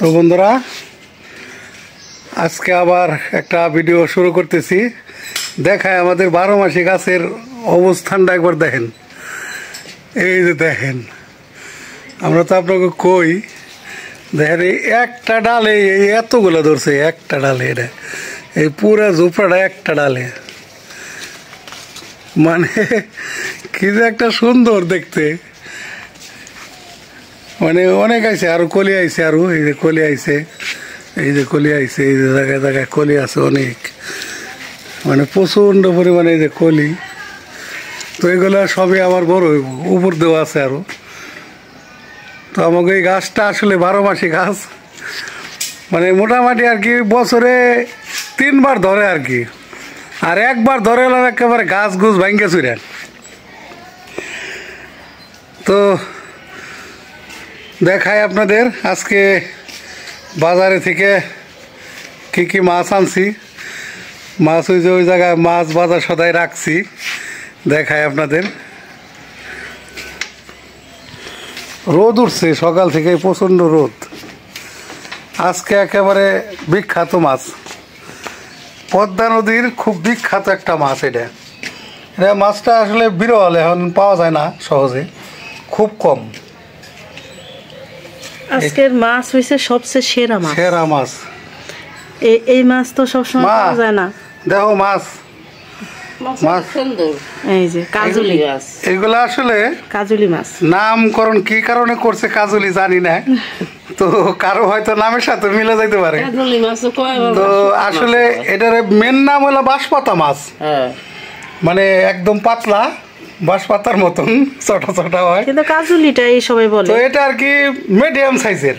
তো বন্ধুরা আজকে আবার একটা ভিডিও শুরু করতেছি। দেখায় আমাদের 12 মাসি গাছের অবস্থানটা একবার দেখেন। এই যে দেখেন, আমরা তো আপনাকে কই দেখেন এই একটা ডালে এই এতগুলো ধরছে, একটা ডালে এটা এই পুরা ঝোপড়াটা একটা ডালে, মানে কি যে একটা সুন্দর দেখতে। মানে অনেক আইছে, আরো কলি আইছে, আরো এই যে কলি আইছে, এই যে কলি আইছে, এই যে জায়গায় জায়গায় কলি আছে অনেক, মানে প্রচন্ড পরিমাণে এই যে কলি। তো এগুলো সবই আমার বড় হইব, উপর দেওয়া আছে আরো। তো আমাকে এই গাছটা আসলে 12 মাসি গাছ, মানে মোটামুটি আর কি বছরে 3 বার ধরে আর কি, আর একবার ধরে এলাম একেবারে গাছ গুছ ভাঙ্গে চুরে। তো দেখাই আপনাদের আজকে বাজারে থেকে কি কি মাছ আনছি। মাছ ওই যে ওই জায়গায় মাছ বাজার সদাই রাখছি, দেখাই আপনাদের। রোদ উঠছে সকাল থেকে, প্রচণ্ড রোদ। আজকে একেবারে বিখ্যাত মাছ, পদ্মা নদীর খুব বিখ্যাত একটা মাছ এটা। এটা মাছটা আসলে বিরল, এখন পাওয়া যায় না সহজে, খুব কম। আজকের মাছ হইছে সবচেয়ে সেরা মাছ, সেরা মাছ। এই মাছ তো সবসময় পাওয়া যায় না। দেখো মাছ, মাছ সুন্দর, এই যে কাজুলি মাছ, এগুলো আসলে কাজুলি মাছ নামকরণ কি কারণে করছে কাজুলি জানি না, তো কারো হয়তো নামের সাথে মিলে যাইতে পারে। তো আসলে এটার মেন নাম হলো বাঁশপাতা মাছ, মানে একদম পাতলা বাঁশপাতার মতন ছোট ছোট হয়, কিন্তু কাজুলিটা এই সবাই বলে। তো এটা আর কি মিডিয়াম সাইজের,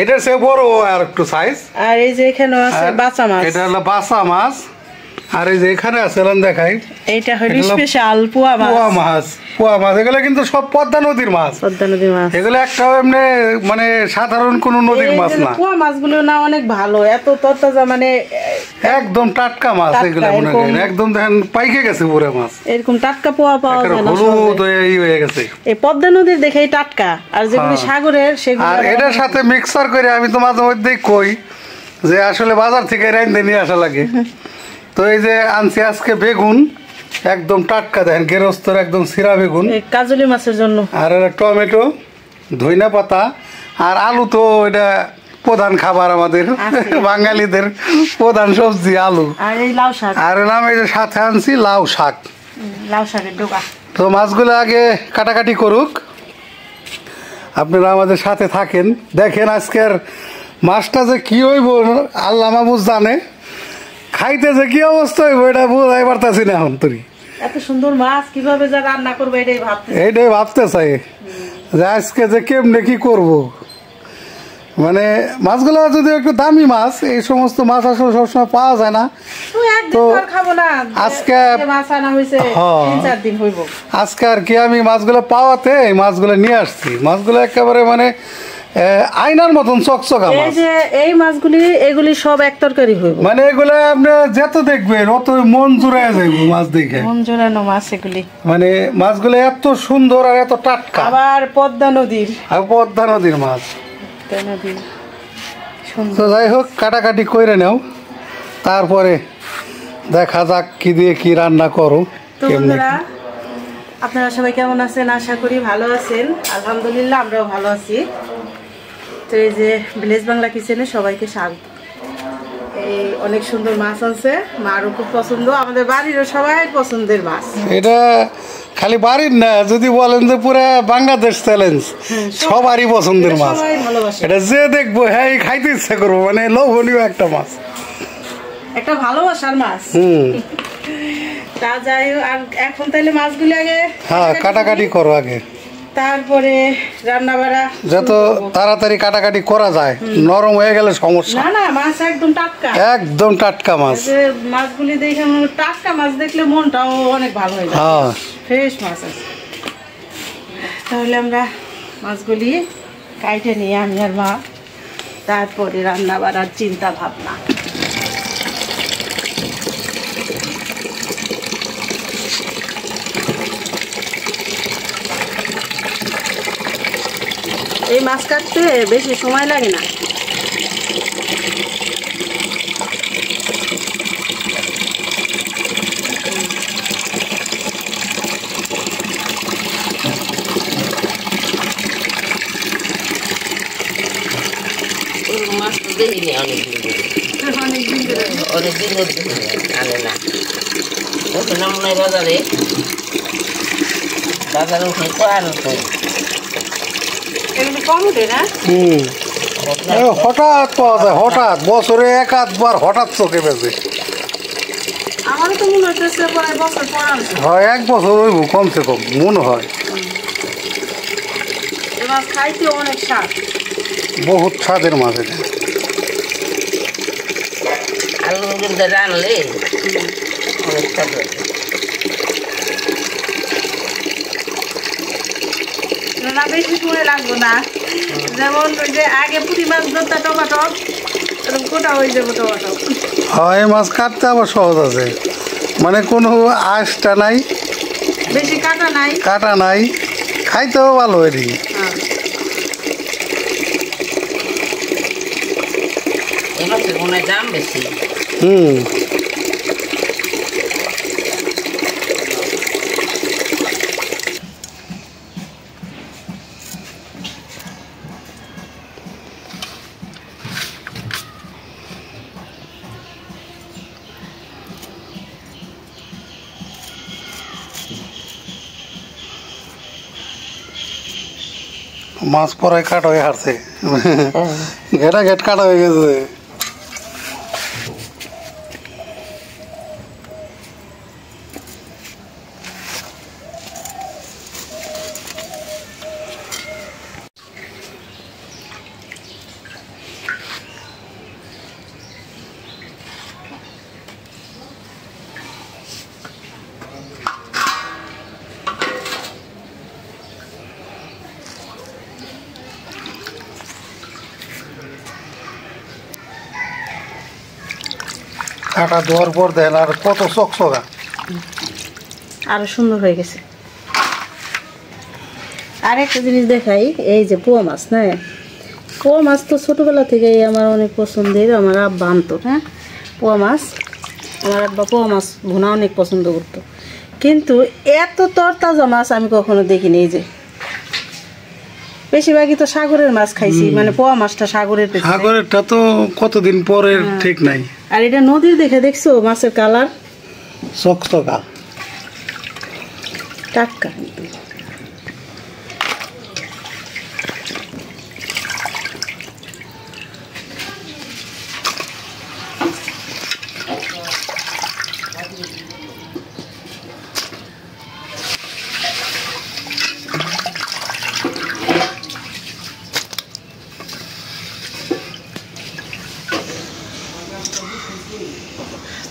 এটার সে বড় আর একটু সাইজ। আর এই যে এখানে আছে বাঁচা মাছ, এটা হলো বাঁচা মাছ। আর এই যে এখানে আছে দেখেন, এইটা হলো স্পেশাল পোয়া মাছ। পোয়া মাছ, পোয়া মাছ এগুলো কিন্তু সব পদ্মা নদীর মাছ, পদ্মা নদীর মাছ। এগুলো একটাও এমনি মানে সাধারণ কোনো নদীর মাছ না। পোয়া মাছগুলো না অনেক ভালো, এত তরতাজা, মানে একদম টাটকা মাছ এগুলো, মনে করেন একদম দেখেন পাইকে গেছে পুরো মাছ, এরকম টাটকা পোয়া পাওয়া যায় না, হলুদ হয়ে গেছে। এই পদ্মা নদীর দেখেই টাটকা, আর যেগুলো সাগরের সেগুলো। আর এটার সাথে মিক্সার করে আমি তো মাঝে মধ্যেই কই যে আসলে বাজার থেকে রাইন্দে নিয়ে আসা লাগে। তো এই যে আনছি আজকে বেগুন, একদম টাটকা, দেখেন গেরস্তর একদম সিরা বেগুন কাজলি মাছের জন্য। আর টমেটো, ধইনা পাতা, আর আলু। তো এটা প্রধান খাবার আমাদের বাঙালিদের, প্রধান সবজি আলু। আর এই লাউ শাক, আর নাম এই যে সাথে আনছি লাউ শাক, লাউ শাকের ডোকা। তো মাছগুলো আগে কাটাকাটি করুক, আপনারা আমাদের সাথে থাকেন, দেখেন আজকের মাছটা যে কি হইব আল্লাহ মাহবুব জানে, খাইতে যে কি অবস্থা হইব এটা বোঝাই পারতাছি না এখন। তুই এত সুন্দর মাছ কিভাবে যা রান্না করবো এইটাই ভাবতে চাই, যে আজকে যে কেমনে কি করব। মানে মাছগুলো যদি একটু দামি মাছ, এই সমস্ত মাছ আসলে সবসময় পাওয়া যায় না। তো আজকে আজকে আর কি আমি মাছগুলো পাওয়াতে এই মাছগুলো নিয়ে আসছি। মাছগুলো একেবারে মানে আয়নার মতন চকচকা মাছ। এই মাছগুলি এগুলি সব এক তরকারি হইব, মানে এগুলো আপনি যত দেখবেন অত মন জুড়ায় যাইব মাছ দেখে, মন জোড়ানো মাছ এগুলি। মানে মাছগুলো এত সুন্দর আর এত টাটকা, আবার পদ্মা নদীর, আর পদ্মা নদীর মাছ। তো যাই হোক, কাটাকাটি করে নাও, তারপরে দেখা যাক কি দিয়ে কি রান্না করো। আপনারা সবাই কেমন আছেন? আশা করি ভালো আছেন। আলহামদুলিল্লাহ আমরাও ভালো আছি। তো এই যে ভিলেজ বাংলা কিচেনে সবাইকে স্বাগত। এই অনেক সুন্দর মাছ আছে, মারও খুব পছন্দ, আমাদের বাড়িরও সবাই পছন্দের মাছ। এটা খালি বাড়ির না, যদি বলেন যে পুরো বাংলাদেশ চ্যালেঞ্জ, সবারই পছন্দের মাছ। এটা যে দেখবো হ্যাঁ খাইতে ইচ্ছা করবো, মানে লোভনীয় একটা মাছ, একটা ভালোবাসার মাছ। তা যাই হোক, আর এখন তাহলে মাছগুলো আগে কাটাকাটি করো আগে, তারপরে রান্না বাড়া যত তাড়াতাড়ি কাটাকাটি করা যায়, নরম হয়ে গেলে সমস্যা। না না, মাছ একদম টাটকা, একদম টাটকা মাছ। মাছগুলি দেখে টাটকা মাছ দেখলে মনটাও অনেক ভালো হয়ে যায়, ফ্রেশ মাছ আছে। তাহলে আমরা মাছগুলি কাইটে নিয়ে আমি আর মা, তারপরে রান্না বাড়ার চিন্তা ভাবনা। এই মাছ কাটতে বেশি সময় লাগে না, মাছ তো দেখিনি অনেকদিন ধরে আনে না ওঠে না মনে হয় বাজারে উঠে তো আনো তো এগুলো কম উঠে না? হঠাৎ পাওয়া যায়, হঠাৎ বছরে এক আধবার হঠাৎ চোখে বেঁচে আমারও তো মনে হচ্ছে প্রায় বছর পর আনছে। হয়, 1 বছর হইব কমসে কম মনে হয়। এ মাছ খাইতে অনেক স্বাদ, বহুত স্বাদের মাছ এটা। আলু কিন্তু রানলে অনেক স্বাদ হয়। না বেশি সময় লাগবে না, যেমন ওই যে আগে পুঁটি মাছ ধরতে টমাটো এরকম কোটা হয়ে যাবো টমাটো। হয়, মাছ কাটতে আবার সহজ আছে, মানে কোনো আঁশটা নাই, বেশি কাটা নাই, কাটা নাই, খাইতেও ভালো এটি। এই মাছের মনে হয় দাম বেশি। মাছ পরে কাট হয়ে হারছে, ঘেটা ঘেট কাটা হয়ে গেছে। কাটা ধোয়ার পর দেন আর কত চকচকা, আরো সুন্দর হয়ে গেছে। আর একটা জিনিস দেখাই, এই যে পোয়া মাছ না, পোয়া মাছ তো ছোটোবেলা থেকেই আমার অনেক পছন্দের। আমার আব্বা আনতো, হ্যাঁ পোয়া মাছ, আমার আব্বা পোয়া মাছ ভুনা অনেক পছন্দ করতো, কিন্তু এত তরতাজা মাছ আমি কখনো দেখিনি। এই যে বেশিরভাগই তো সাগরের মাছ খাইছি, মানে পোয়া মাছটা সাগরের, সাগরেরটা তো কতদিন পরের ঠিক নাই। আর এটা নদীর দেখে দেখছো মাছের কালার চকচকা টাটকা।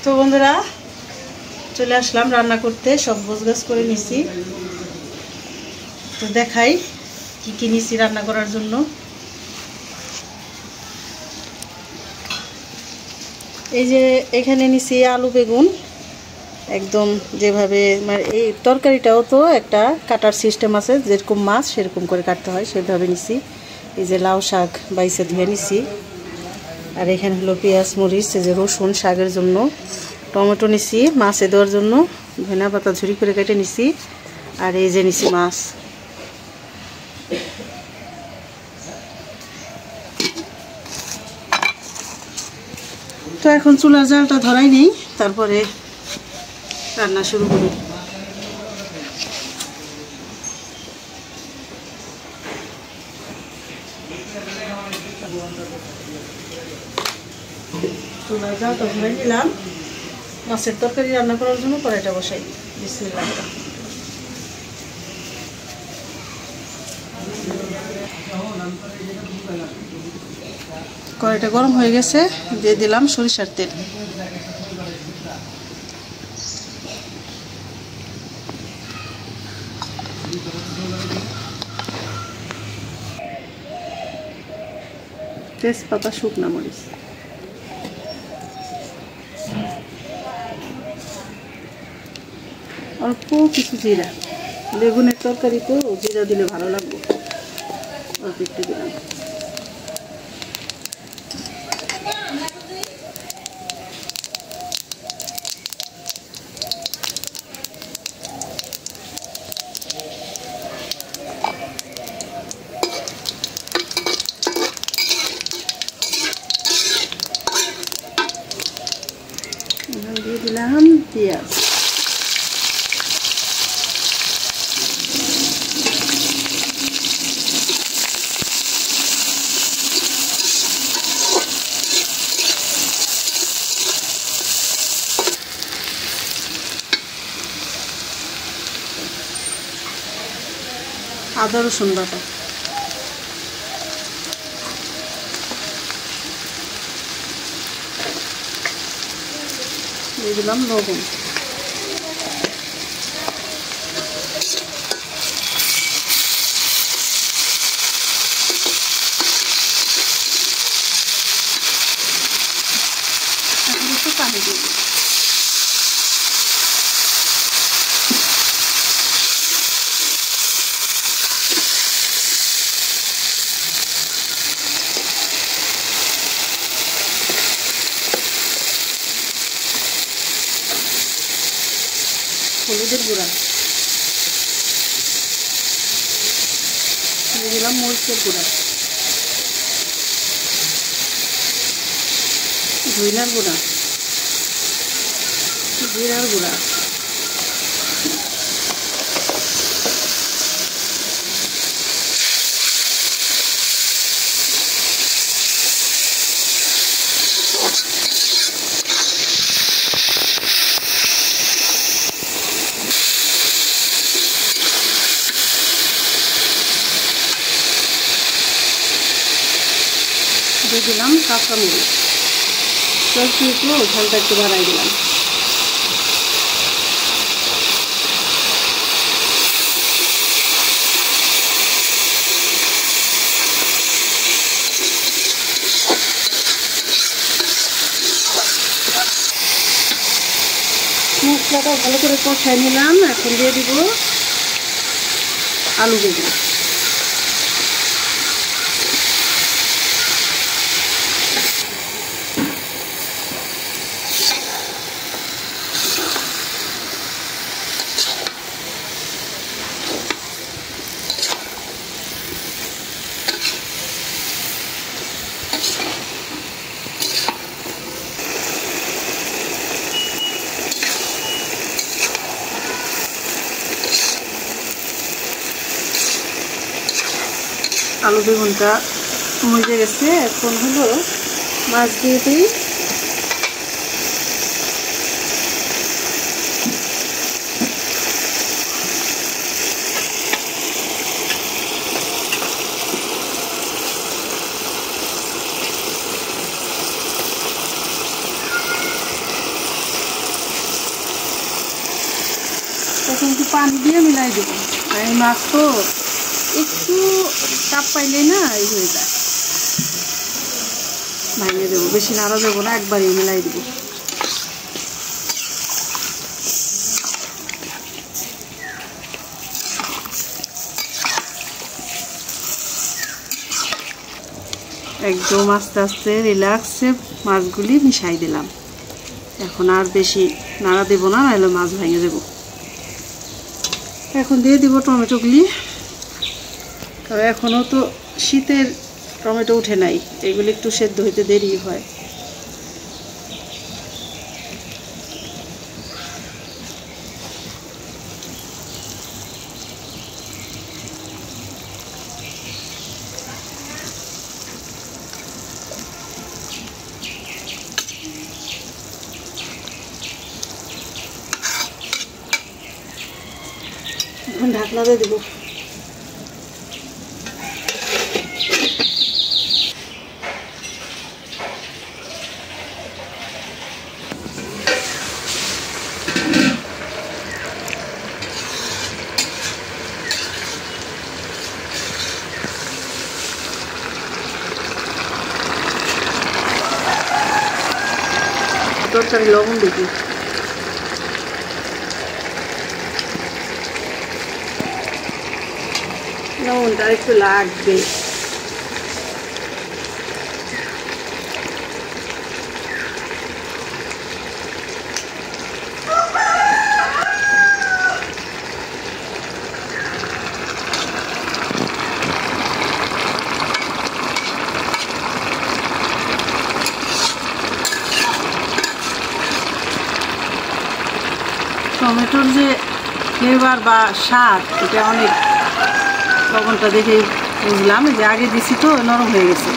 তো বন্ধুরা চলে আসলাম রান্না করতে, সব গোছগাছ করে নিছি। তো দেখাই কি কি নিছি রান্না করার জন্য। এই যে এখানে নিছি আলু বেগুন, একদম যেভাবে, মানে এই তরকারিটাও তো একটা কাটার সিস্টেম আছে, যেরকম মাছ সেরকম করে কাটতে হয়, সেভাবে নিছি। এই যে লাউ শাক বাইসে ধুয়ে নিছি, আর এখানে হলো পেঁয়াজ মরিচ, এই যে রসুন শাকের জন্য, টমেটো নিছি মাছে দেওয়ার জন্য, ধনিয়া পাতা ঝুরি করে কেটে নিছি, আর এই যে নিছি মাছ। তো এখন চুলার জালটা ধরাই নেই, তারপরে রান্না শুরু করি। চুলার জালটা ধরাই নিলাম, মাছের তরকারি রান্না করার জন্য কড়াইটা বসাই। বিসমিল্লাহ। কড়াইটা গরম হয়ে গেছে, দিয়ে দিলাম সরিষার তেল। তেজপাতা, শুকনা মরিচ, অল্প কিছু জিরা, বেগুনের তরকারিতে জিরা দিলে ভালো লাগবে, অল্প একটু দিলাম। পেঁয়াজ, আদা রসুন বাটা, দিয়ে দিলাম লবণ, এখন একটু পানি দিয়ে দিই। হলুদের গুঁড়া দিয়ে দিলাম, মরিচের গুঁড়া, ধনিয়ার গুঁড়া, জিরার গুঁড়া, দিয়ে দিলাম কাঁচামরিচ, একটু ঝালটা একটু বাড়াই দিলাম। মশলাটা ভালো করে কষাই নিলাম। এখন দিয়ে দিব আলু ভেজে। আলু বেগুনটা মজে গেছে, এখন হলো মাছ দিয়ে দিই। এখন একটু পানি দিয়ে মিলাই দেবো। এই মাছ তো একটু চাপ পাইলে না এই হয়ে যায়, ভাঙিয়ে দেবো। বেশি নাড়া দেবো না, একবারই মিলাই দেবো। একদম আস্তে আস্তে রিল্যাক্সে মাছগুলি মিশাই দিলাম। এখন আর বেশি নাড়া দেবো না, নাহলে মাছ ভেঙে দেবো। এখন দিয়ে দিব টমেটোগুলি। তবে এখনও তো শীতের টমেটো উঠে নাই, এগুলি একটু সেদ্ধ হইতে দেরি হয়। এখন ঢাকনা দিয়ে দেবো। তরকারি লবণ দেখি, লবণটা একটু লাগবে। এটার যে ফ্লেভার বা স্বাদ এটা অনেক, লবণটা দেখে বুঝলাম যে আগে দিছি তো নরম হয়ে গেছে।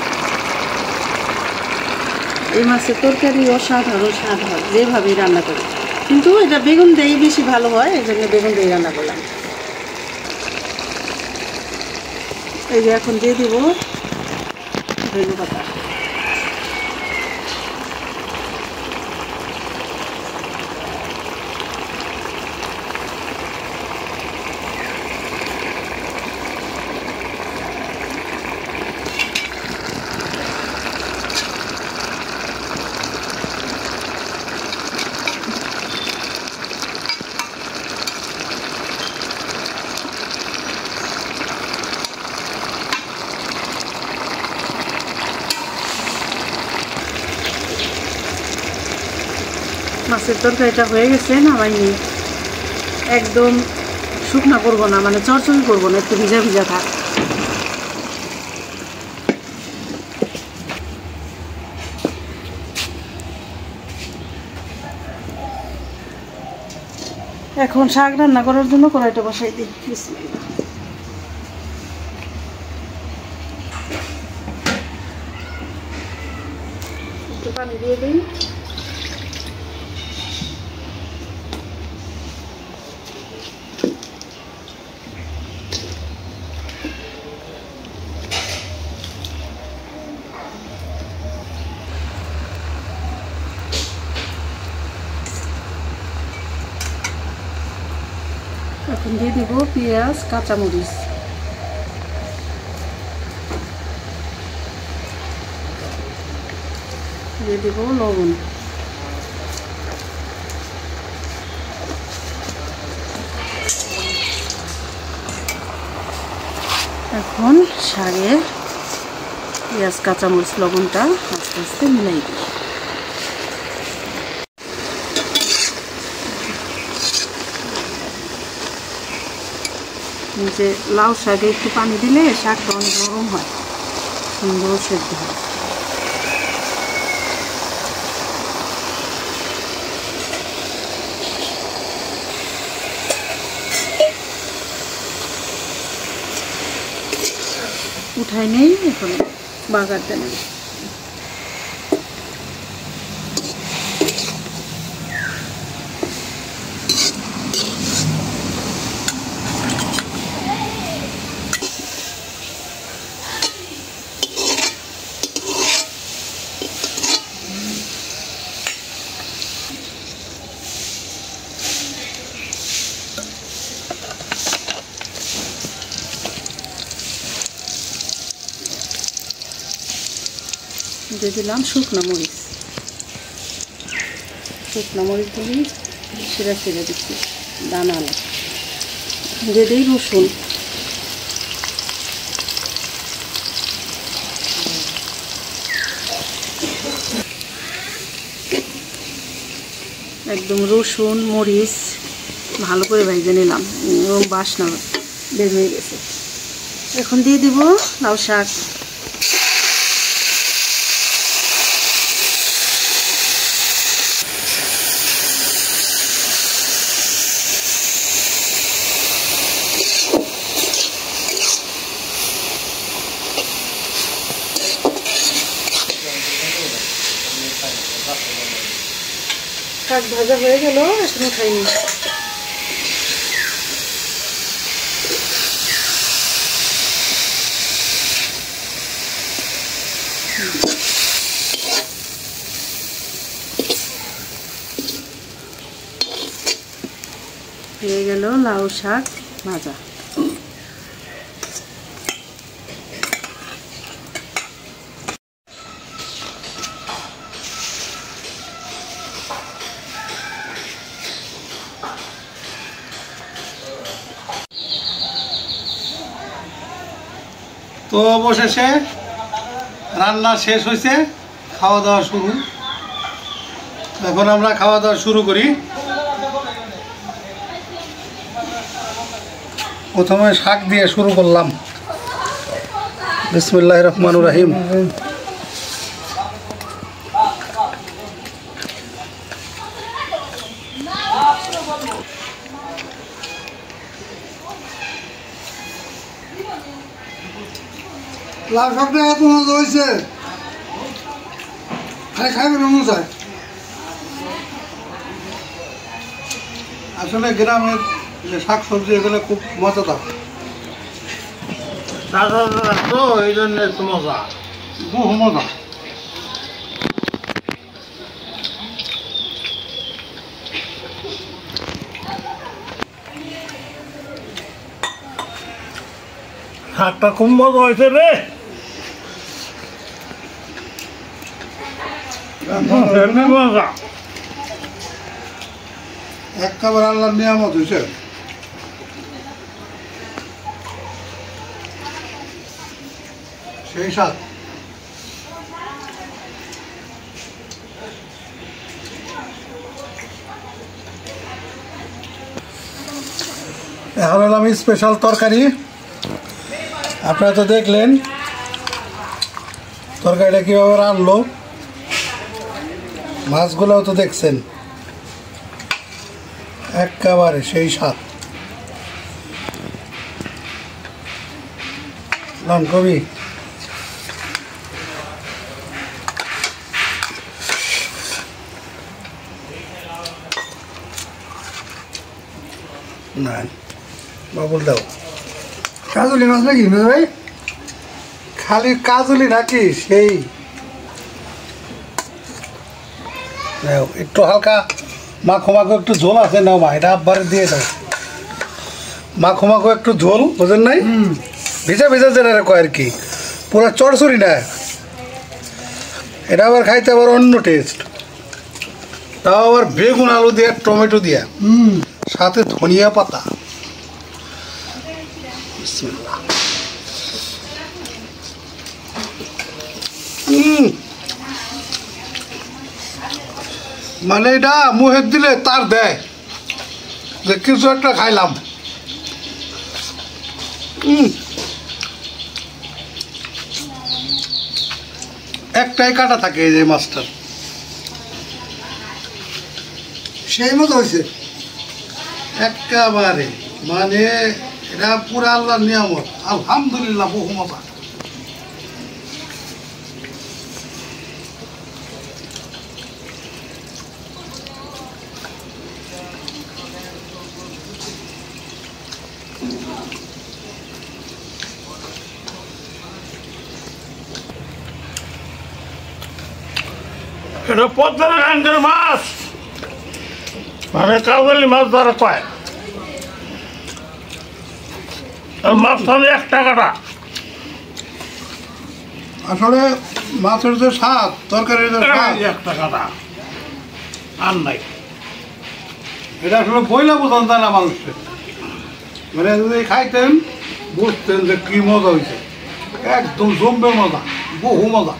এই মাছের তরকারি অসাধারণ স্বাদ হয় যেভাবেই রান্না করি, কিন্তু এটা বেগুন দিয়ে বেশি ভালো হয়, এই জন্য বেগুন দিয়ে রান্না করলাম। এই যে এখন দিয়ে দিব ধনে পাতা। মাছের তরকারিটা হয়ে গেছে, নামাই নিই। একদম শুকনা করবো না, মানে চরচড়ি করবো না, একটু ভিজা ভিজা থাক। এখন শাক রান্না করার জন্য কড়াইটা বসাই দিই। বিসমিল্লাহ। একটু পানি দিয়ে দিই। এখন দিয়ে দিব পেঁয়াজ, কাঁচামরিচ। দিয়ে দিব লবণ। এখন শাকে পেঁয়াজ, কাঁচামরিচ, লবণটা আস্তে আস্তে মিলাই দিই। যে লাউ শাকে একটু পানি দিলে শাকটা অনেক নরম হয়, সুন্দর সেদ্ধ হয়। উঠাই নেই, এখন বাগারটা নেই। দিয়ে দিলাম শুকনো মরিচ। শুকনো মরিচ দিয়ে ছিঁড়া ছিঁড়ে দিচ্ছি দানা আলা। দিয়ে দিই রসুন। একদম রসুন মরিচ ভালো করে ভেজে নিলাম এবং বাসনা বের হয়ে গেছে। এখন দিয়ে দিব লাউ শাক। শাক ভাজা হয়ে গেল, এখন খাইনি। হয়ে গেল লাউ শাক ভাজা। তো অবশেষে রান্না শেষ হয়েছে, খাওয়া দাওয়া শুরু। এখন আমরা খাওয়া দাওয়া শুরু করি। প্রথমে শাক দিয়ে শুরু করলাম। বিসমিল্লাহির রহমানির রহিম। লাল শাকটা এত মজা হয়েছে, খাই খাইবে মনে চায়। আসলে গ্রামের যে শাক সবজি এগুলো খুব মজাদার, তো এই জন্য একটু মজা, বহু মজা। শাকটা খুব মজা হয়েছে রে। এমনি মজা। একেবারে আল্লাহর নিয়ামত হয়েছে। সেই স্বাদ। এখন হলাম স্পেশাল তরকারি। আপনারা তো দেখলেন তরকারিটা কীভাবে রান্নলো, মাছগুলোও তো দেখছেন, একেবারে সেই স্বাদ। নাম কবি না বাবুল দাও। কাজলি মাছ নাকি ভাই? খালি কাজলি নাকি? সেই একটু হালকা মাখো মাখো একটু ঝোল আছে, নাও মা, এটা আব্বারে দিয়ে দাও। মাখো মাখো একটু ঝোল, বোঝেন নাই? ভিজা ভিজা যেটা কয় আর কি, পুরো চড়চড়ি না। এটা আবার খাইতে আবার অন্য টেস্ট, তাও আবার বেগুন আলু দিয়ে টমেটো দিয়ে, সাথে ধনিয়া পাতা। বিসমিল্লাহ। মানে এটা মুখে দিলে তার দেয় যে কিছু একটা খাইলাম। একটাই কাটা থাকে এই যে মাছটার, সেই মতো হয়েছে একেবারে। মানে এটা পুরো আল্লাহর নিয়ামত, আলহামদুলিল্লাহ, বহু মজা। এটা পদ্মার গাঙ্গের মাছ, মানে কাউলি মাছ ধরা কয়। মাছ তাহলে 1 টাকাটা। আসলে মাছের যে স্বাদ, তরকারির যে স্বাদ, 1 টাকাটা আর নাই। এটা আসলে বইলা বোঝান যায় না মানুষকে। মানে যদি খাইতেন বুঝতেন যে কি মজা হয়েছে, একদম জমবে মজা, বহু মজা।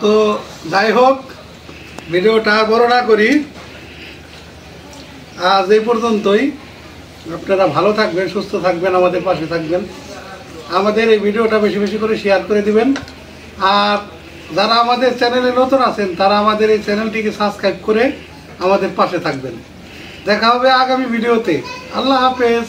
তো যাই হোক, ভিডিওটা বড় না করি, আজ এই পর্যন্তই। আপনারা ভালো থাকবেন, সুস্থ থাকবেন, আমাদের পাশে থাকবেন। আমাদের এই ভিডিওটা বেশি বেশি করে শেয়ার করে দিবেন। আর যারা আমাদের চ্যানেলে নতুন আছেন তারা আমাদের এই চ্যানেলটিকে সাবস্ক্রাইব করে আমাদের পাশে থাকবেন। দেখা হবে আগামী ভিডিওতে। আল্লাহ হাফেজ।